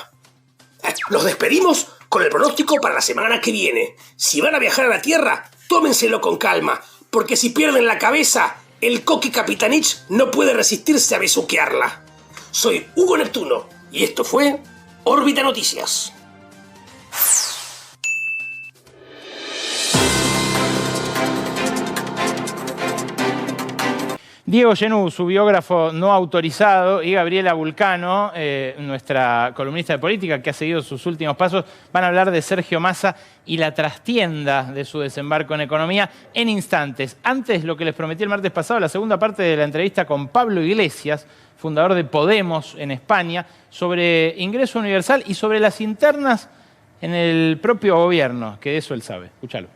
Los despedimos con el pronóstico para la semana que viene. Si van a viajar a la Tierra, tómenselo con calma, porque si pierden la cabeza, el Coqui Capitanich no puede resistirse a besuquearla. Soy Hugo Neptuno y esto fue Órbita Noticias. Diego Genú, su biógrafo no autorizado, y Gabriela Vulcano, nuestra columnista de política que ha seguido sus últimos pasos, van a hablar de Sergio Massa y la trastienda de su desembarco en economía en instantes. Antes, lo que les prometí el martes pasado, la segunda parte de la entrevista con Pablo Iglesias, fundador de Podemos en España, sobre ingreso universal y sobre las internas en el propio gobierno, que de eso él sabe. Escúchalo.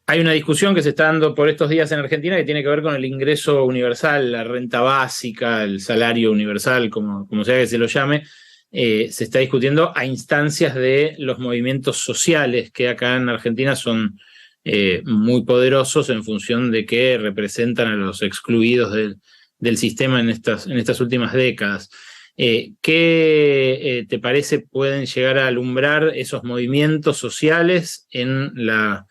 Hay una discusión que se está dando por estos días en Argentina que tiene que ver con el ingreso universal, la renta básica, el salario universal, como sea que se lo llame. Se está discutiendo a instancias de los movimientos sociales que acá en Argentina son muy poderosos en función de que representan a los excluidos del sistema en estas últimas décadas. ¿Qué te parece pueden llegar a alumbrar esos movimientos sociales en la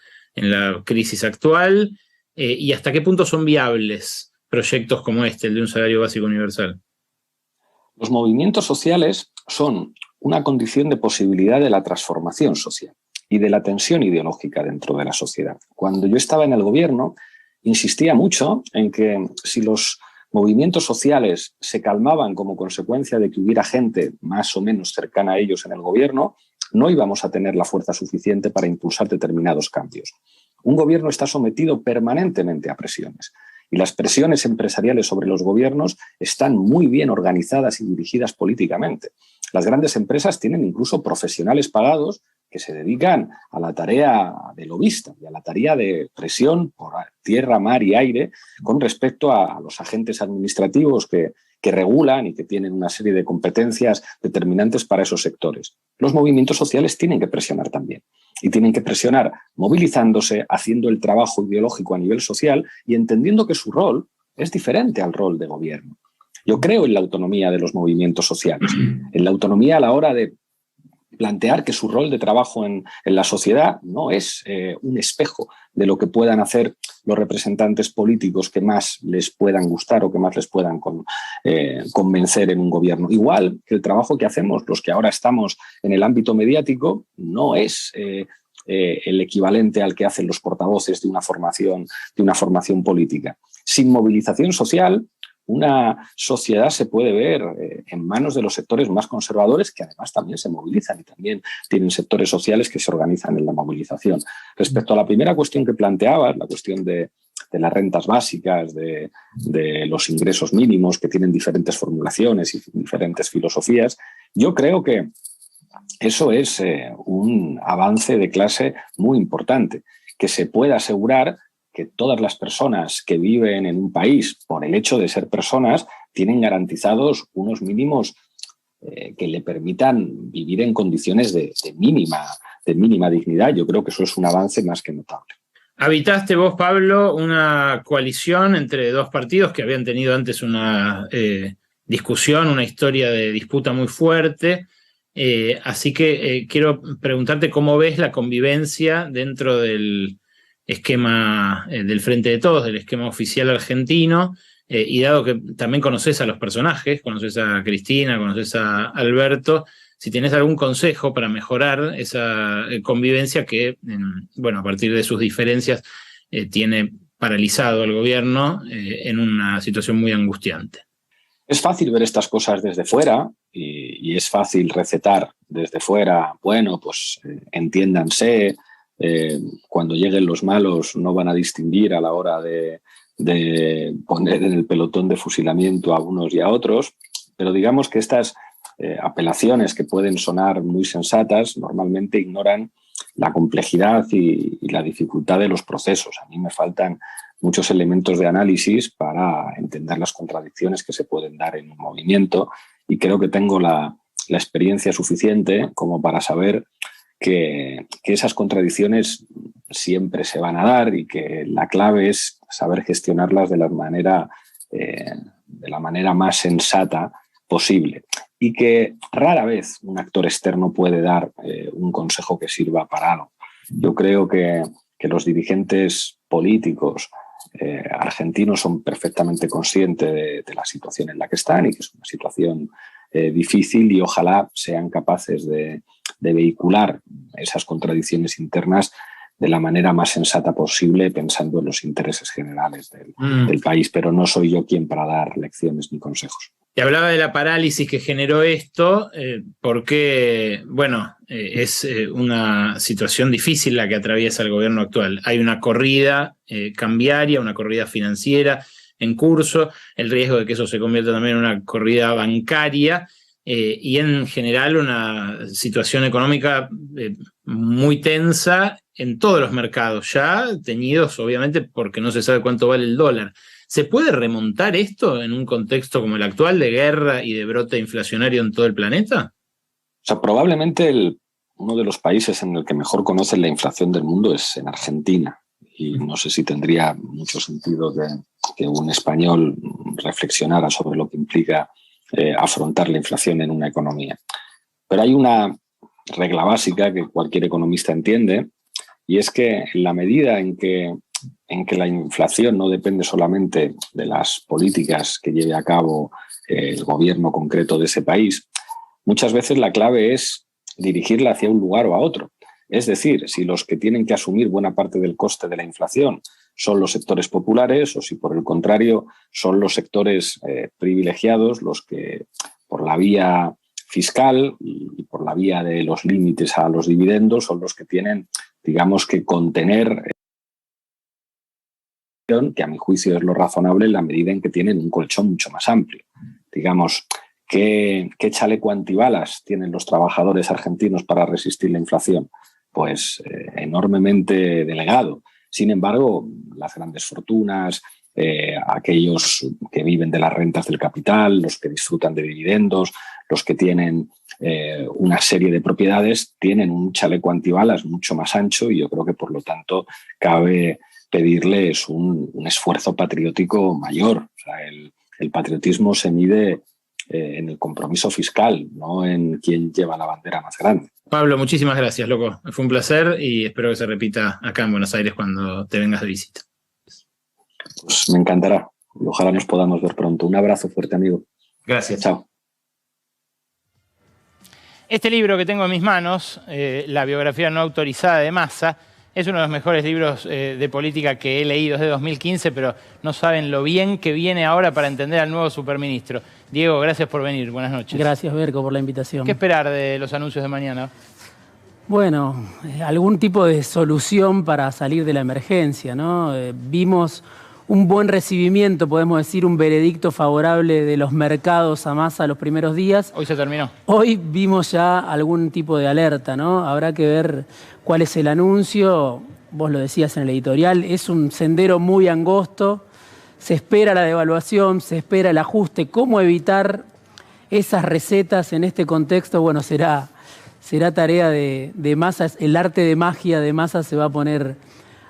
crisis actual y hasta qué punto son viables proyectos como este, el de un salario básico universal? Los movimientos sociales son una condición de posibilidad de la transformación social y de la tensión ideológica dentro de la sociedad. Cuando yo estaba en el gobierno, insistía mucho en que si los movimientos sociales se calmaban como consecuencia de que hubiera gente más o menos cercana a ellos en el gobierno, no íbamos a tener la fuerza suficiente para impulsar determinados cambios. Un gobierno está sometido permanentemente a presiones y las presiones empresariales sobre los gobiernos están muy bien organizadas y dirigidas políticamente. Las grandes empresas tienen incluso profesionales pagados que se dedican a la tarea de lobista y a la tarea de presión por tierra, mar y aire con respecto a los agentes administrativos que regulan y que tienen una serie de competencias determinantes para esos sectores. Los movimientos sociales tienen que presionar también. Y tienen que presionar movilizándose, haciendo el trabajo ideológico a nivel social y entendiendo que su rol es diferente al rol de gobierno. Yo creo en la autonomía de los movimientos sociales, en la autonomía a la hora de plantear que su rol de trabajo en la sociedad no es un espejo de lo que puedan hacer los representantes políticos que más les puedan gustar o que más les puedan convencer en un gobierno. Igual que el trabajo que hacemos los que ahora estamos en el ámbito mediático no es el equivalente al que hacen los portavoces de una formación política. Sin movilización social, una sociedad se puede ver en manos de los sectores más conservadores que además también se movilizan y también tienen sectores sociales que se organizan en la movilización. Respecto a la primera cuestión que planteabas, la cuestión de las rentas básicas, de los ingresos mínimos que tienen diferentes formulaciones y diferentes filosofías, yo creo que eso es un avance de clase muy importante, que se pueda asegurar que todas las personas que viven en un país, por el hecho de ser personas, tienen garantizados unos mínimos que le permitan vivir en condiciones de mínima dignidad. Yo creo que eso es un avance más que notable. Habitaste vos, Pablo, una coalición entre dos partidos que habían tenido antes una discusión, una historia de disputa muy fuerte. Así que quiero preguntarte cómo ves la convivencia dentro del esquema del Frente de Todos, del esquema oficial argentino, y dado que también conoces a los personajes, conoces a Cristina, conoces a Alberto, si tenés algún consejo para mejorar esa convivencia que, bueno, a partir de sus diferencias, tiene paralizado al gobierno en una situación muy angustiante. Es fácil ver estas cosas desde fuera y es fácil recetar desde fuera, bueno, pues entiéndanse, cuando lleguen los malos no van a distinguir a la hora de poner en el pelotón de fusilamiento a unos y a otros, pero digamos que estas apelaciones que pueden sonar muy sensatas normalmente ignoran la complejidad y la dificultad de los procesos. A mí me faltan muchos elementos de análisis para entender las contradicciones que se pueden dar en un movimiento y creo que tengo la experiencia suficiente como para saber que esas contradicciones siempre se van a dar y que la clave es saber gestionarlas de la manera más sensata posible y que rara vez un actor externo puede dar un consejo que sirva para algo. Yo creo que los dirigentes políticos argentinos son perfectamente conscientes de la situación en la que están y que es una situación difícil y ojalá sean capaces de vehicular esas contradicciones internas de la manera más sensata posible, pensando en los intereses generales del país. Pero no soy yo quien para dar lecciones ni consejos. Te hablaba de la parálisis que generó esto, porque, bueno, es una situación difícil la que atraviesa el gobierno actual. Hay una corrida cambiaria, una corrida financiera en curso, el riesgo de que eso se convierta también en una corrida bancaria, y en general una situación económica muy tensa en todos los mercados, ya teñidos obviamente porque no se sabe cuánto vale el dólar. ¿Se puede remontar esto en un contexto como el actual de guerra y de brote inflacionario en todo el planeta? O sea, probablemente uno de los países en el que mejor conocen la inflación del mundo es en Argentina. Y no sé si tendría mucho sentido que un español reflexionara sobre lo que implica afrontar la inflación en una economía. Pero hay una regla básica que cualquier economista entiende, y es que en la medida en que la inflación no depende solamente de las políticas que lleve a cabo el gobierno concreto de ese país, muchas veces la clave es dirigirla hacia un lugar o a otro. Es decir, si los que tienen que asumir buena parte del coste de la inflación son los sectores populares o si por el contrario son los sectores privilegiados los que por la vía fiscal y por la vía de los límites a los dividendos son los que tienen, digamos, que contener, que a mi juicio es lo razonable en la medida en que tienen un colchón mucho más amplio. Digamos, ¿qué chaleco antibalas tienen los trabajadores argentinos para resistir la inflación? Pues enormemente delgado. Sin embargo, las grandes fortunas, aquellos que viven de las rentas del capital, los que disfrutan de dividendos, los que tienen una serie de propiedades, tienen un chaleco antibalas mucho más ancho y yo creo que por lo tanto cabe pedirles un esfuerzo patriótico mayor. O sea, el patriotismo se mide en el compromiso fiscal, no en quién lleva la bandera más grande. Pablo, muchísimas gracias, loco. Fue un placer y espero que se repita acá en Buenos Aires cuando te vengas de visita. Pues me encantará y ojalá nos podamos ver pronto. Un abrazo fuerte, amigo. Gracias. Chao. Este libro que tengo en mis manos, La biografía no autorizada de Massa, es uno de los mejores libros de política que he leído desde 2015, pero no saben lo bien que viene ahora para entender al nuevo superministro. Diego, gracias por venir. Buenas noches. Gracias, Berco, por la invitación. ¿Qué esperar de los anuncios de mañana? Bueno, algún tipo de solución para salir de la emergencia, ¿no? Vimos un buen recibimiento, podemos decir, un veredicto favorable de los mercados a Massa los primeros días. Hoy se terminó. Hoy vimos ya algún tipo de alerta, ¿no? Habrá que ver cuál es el anuncio. vos lo decías en el editorial, es un sendero muy angosto, se espera la devaluación, se espera el ajuste. ¿Cómo evitar esas recetas en este contexto? Bueno, será tarea de Massa, el arte de magia de Massa se va a poner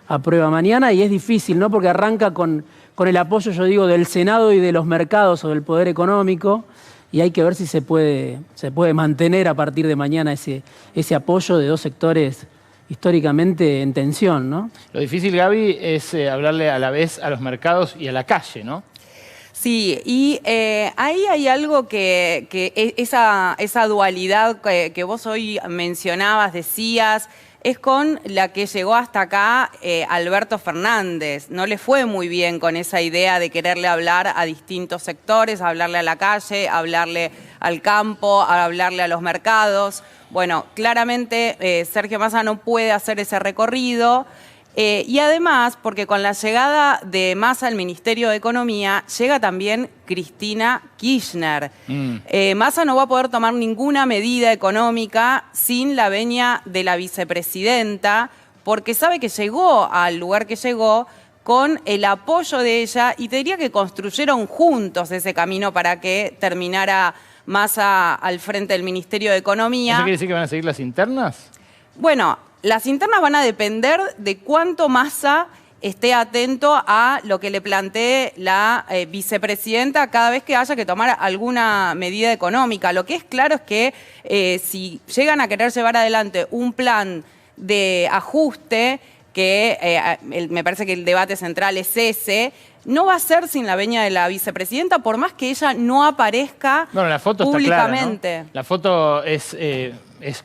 a prueba mañana y es difícil, ¿no? Porque arranca con el apoyo, yo digo, del Senado y de los mercados o del poder económico y hay que ver si se puede mantener a partir de mañana ese apoyo de dos sectores históricamente en tensión, ¿no? Lo difícil, Gaby, es hablarle a la vez a los mercados y a la calle, ¿no? Sí, y ahí hay algo que esa dualidad que vos hoy mencionabas, decías, es con la que llegó hasta acá Alberto Fernández. No le fue muy bien con esa idea de quererle hablar a distintos sectores, hablarle a la calle, hablarle al campo, hablarle a los mercados. Bueno, claramente Sergio Massa no puede hacer ese recorrido. Y además, porque con la llegada de Massa al Ministerio de Economía, llega también Cristina Kirchner. Massa no va a poder tomar ninguna medida económica sin la venia de la vicepresidenta, porque sabe que llegó al lugar que llegó con el apoyo de ella, y te diría que construyeron juntos ese camino para que terminara Massa al frente del Ministerio de Economía. ¿Eso quiere decir que van a seguir las internas? Bueno, las internas van a depender de cuánto Massa esté atento a lo que le plantee la vicepresidenta cada vez que haya que tomar alguna medida económica. Lo que es claro es que si llegan a querer llevar adelante un plan de ajuste, que me parece que el debate central es ese, no va a ser sin la venia de la vicepresidenta, por más que ella no aparezca la foto públicamente. Está clara, ¿no? La foto es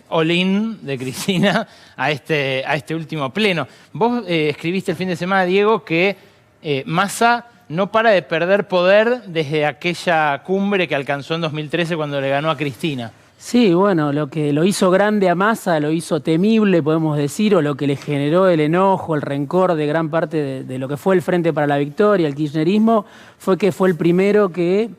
all-in de Cristina a este último pleno. Vos escribiste el fin de semana, Diego, que Massa no para de perder poder desde aquella cumbre que alcanzó en 2013 cuando le ganó a Cristina. Sí, bueno, lo que lo hizo grande a Massa, lo hizo temible, podemos decir, o lo que le generó el enojo, el rencor de gran parte de lo que fue el Frente para la Victoria, el kirchnerismo, fue que fue el primero que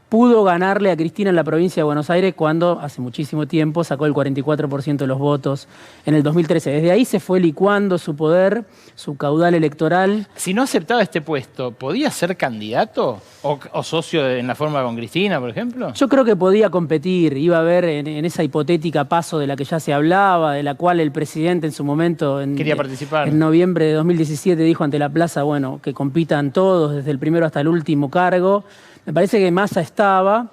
pudo ganarle a Cristina en la provincia de Buenos Aires cuando hace muchísimo tiempo sacó el 44% de los votos en el 2013. Desde ahí se fue licuando su poder, su caudal electoral. Si no aceptaba este puesto, ¿podía ser candidato o socio en la forma con Cristina, por ejemplo? Yo creo que podía competir, iba a haber en esa hipotética paso de la que ya se hablaba, de la cual el presidente en su momento, quería participar. En noviembre de 2017 dijo ante la plaza, bueno, que compitan todos, desde el primero hasta el último cargo. Me parece que Massa estaba,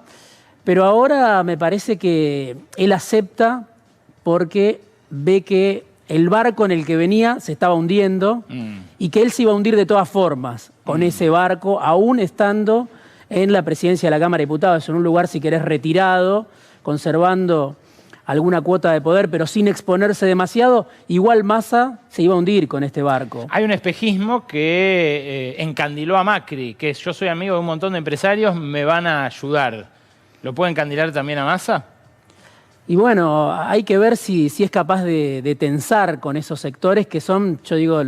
pero ahora me parece que él acepta porque ve que el barco en el que venía se estaba hundiendo y que él se iba a hundir de todas formas con ese barco, aún estando en la presidencia de la Cámara de Diputados, en un lugar, si querés, retirado, conservando alguna cuota de poder, pero sin exponerse demasiado, igual Massa se iba a hundir con este barco. Hay un espejismo que encandiló a Macri, que es: yo soy amigo de un montón de empresarios, me van a ayudar. ¿Lo puede encandilar también a Massa? Y bueno, hay que ver si es capaz de tensar con esos sectores que son, yo digo,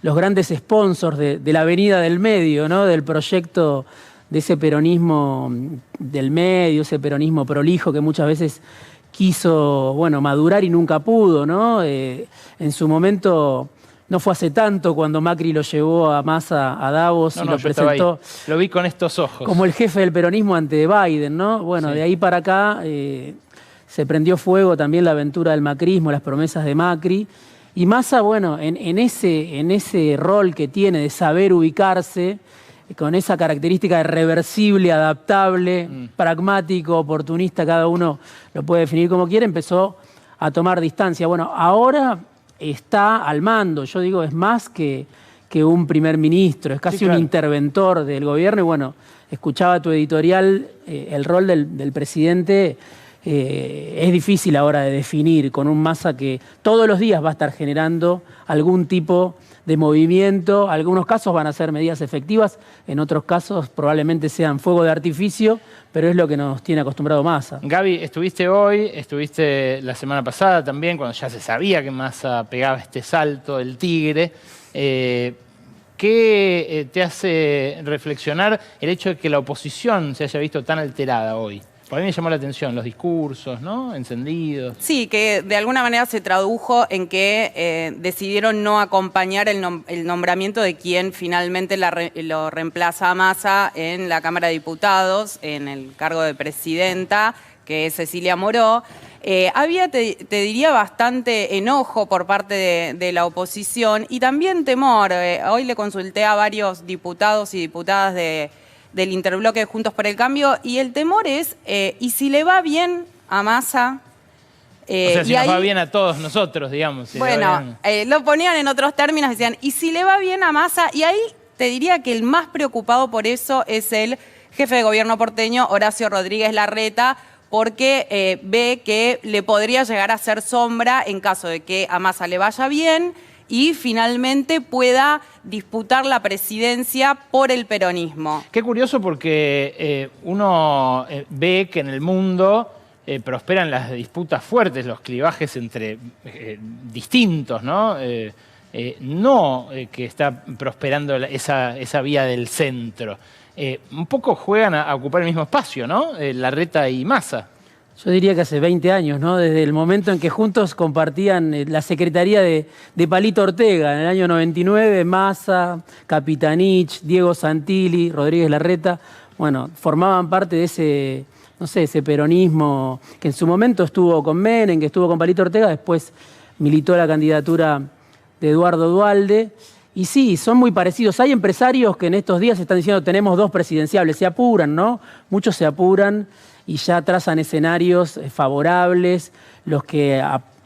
los grandes sponsors de la avenida del medio, ¿no? Del proyecto de ese peronismo del medio, ese peronismo prolijo que muchas veces quiso, bueno, madurar y nunca pudo, ¿no? En su momento, no fue hace tanto cuando Macri lo llevó a Massa a Davos y lo presentó. Lo vi con estos ojos. Como el jefe del peronismo ante Biden, ¿no? Bueno, sí. De ahí para acá se prendió fuego también la aventura del macrismo, las promesas de Macri. Y Massa, bueno, en ese rol que tiene de saber ubicarse, con esa característica de reversible, adaptable, pragmático, oportunista, cada uno lo puede definir como quiere, empezó a tomar distancia. Bueno, ahora está al mando, yo digo, es más que un primer ministro, es casi un interventor del gobierno. Y bueno, escuchaba tu editorial, el rol del presidente es difícil ahora de definir con un Massa que todos los días va a estar generando algún tipo de movimiento. Algunos casos van a ser medidas efectivas, en otros casos probablemente sean fuego de artificio, pero es lo que nos tiene acostumbrado Massa. Gaby, estuviste hoy, estuviste la semana pasada también, cuando ya se sabía que Massa pegaba este salto del tigre. ¿Qué te hace reflexionar el hecho de que la oposición se haya visto tan alterada hoy? Por ahí me llamó la atención los discursos, ¿no? Encendidos. Sí, que de alguna manera se tradujo en que decidieron no acompañar el nombramiento de quien finalmente lo reemplaza a Massa en la Cámara de Diputados, en el cargo de presidenta, que es Cecilia Moró. Había, te diría, bastante enojo por parte de la oposición y también temor. Hoy le consulté a varios diputados y diputadas del interbloque de Juntos por el Cambio y el temor es, ¿y si le va bien a Massa? O sea, si y nos ahí, va bien a todos nosotros, digamos. Si bueno, lo ponían en otros términos, decían, ¿y si le va bien a Massa? Y ahí te diría que el más preocupado por eso es el jefe de gobierno porteño, Horacio Rodríguez Larreta, porque ve que le podría llegar a hacer sombra en caso de que a Massa le vaya bien y finalmente pueda disputar la presidencia por el peronismo. Qué curioso porque uno ve que en el mundo prosperan las disputas fuertes, los clivajes entre distintos, ¿no? No que está prosperando esa vía del centro. Un poco juegan a ocupar el mismo espacio, ¿no? Larreta y Massa. Yo diría que hace 20 años, ¿no? Desde el momento en que juntos compartían la secretaría de Palito Ortega, en el año 99, Massa, Capitanich, Diego Santilli, Rodríguez Larreta, bueno, formaban parte de ese, no sé, ese peronismo que en su momento estuvo con Menem, que estuvo con Palito Ortega, después militó la candidatura de Eduardo Duhalde. Y sí, son muy parecidos. Hay empresarios que en estos días están diciendo tenemos dos presidenciables, se apuran, ¿no? Muchos se apuran y ya trazan escenarios favorables. Los que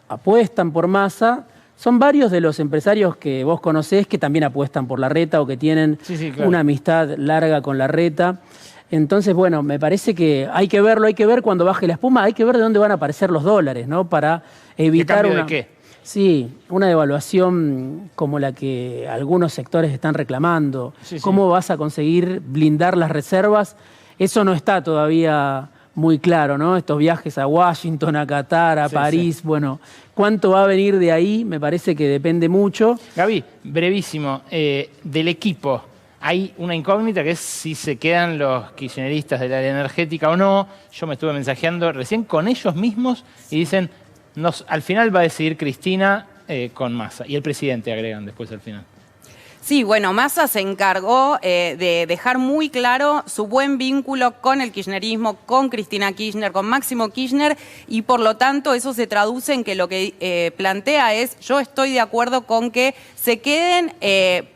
apuestan por Massa son varios de los empresarios que vos conocés que también apuestan por Larreta o que tienen una amistad larga con Larreta. Entonces, bueno, me parece que hay que verlo, hay que ver cuando baje la espuma, hay que ver de dónde van a aparecer los dólares, ¿no? Para evitar ¿De qué? Sí, una devaluación como la que algunos sectores están reclamando. ¿Cómo vas a conseguir blindar las reservas? Eso no está todavía muy claro, ¿no? Estos viajes a Washington, a Qatar, a París, bueno, ¿cuánto va a venir de ahí? Me parece que depende mucho. Gaby, brevísimo, del equipo, hay una incógnita que es si se quedan los kirchneristas del área energética o no. Yo me estuve mensajeando recién con ellos mismos y dicen, al final va a decidir Cristina con Massa. Y el presidente agregan después al final. Sí, bueno, Massa se encargó de dejar muy claro su buen vínculo con el kirchnerismo, con Cristina Kirchner, con Máximo Kirchner, y por lo tanto eso se traduce en que lo que plantea es, yo estoy de acuerdo con que se queden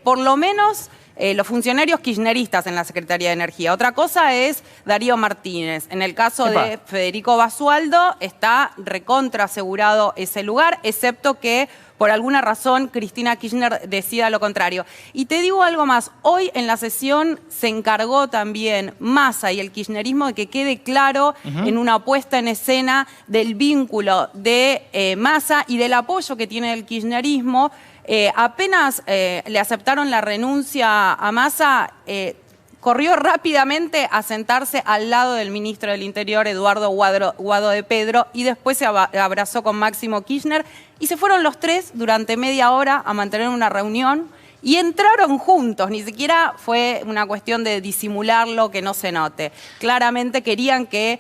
por lo menos los funcionarios kirchneristas en la Secretaría de Energía. Otra cosa es Darío Martínez. En el caso de Federico Basualdo está recontra asegurado ese lugar, excepto que por alguna razón Cristina Kirchner decida lo contrario. Y te digo algo más, hoy en la sesión se encargó también Massa y el kirchnerismo de que quede claro en una puesta en escena del vínculo de Massa y del apoyo que tiene el kirchnerismo. Apenas le aceptaron la renuncia a Massa, corrió rápidamente a sentarse al lado del ministro del Interior, Eduardo Guado de Pedro, y después se abrazó con Máximo Kirchner y se fueron los tres durante media hora a mantener una reunión y entraron juntos, ni siquiera fue una cuestión de disimularlo, que no se note. Claramente querían que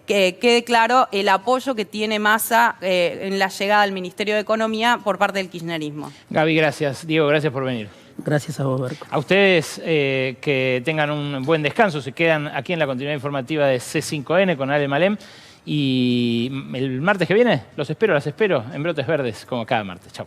quede claro el apoyo que tiene Massa en la llegada al Ministerio de Economía por parte del kirchnerismo. Gaby, gracias. Diego, gracias por venir. Gracias a vos, Berco. A ustedes que tengan un buen descanso, se quedan aquí en la continuidad informativa de C5N con Ale Malem. Y el martes que viene las espero en Brotes Verdes, como cada martes. Chau.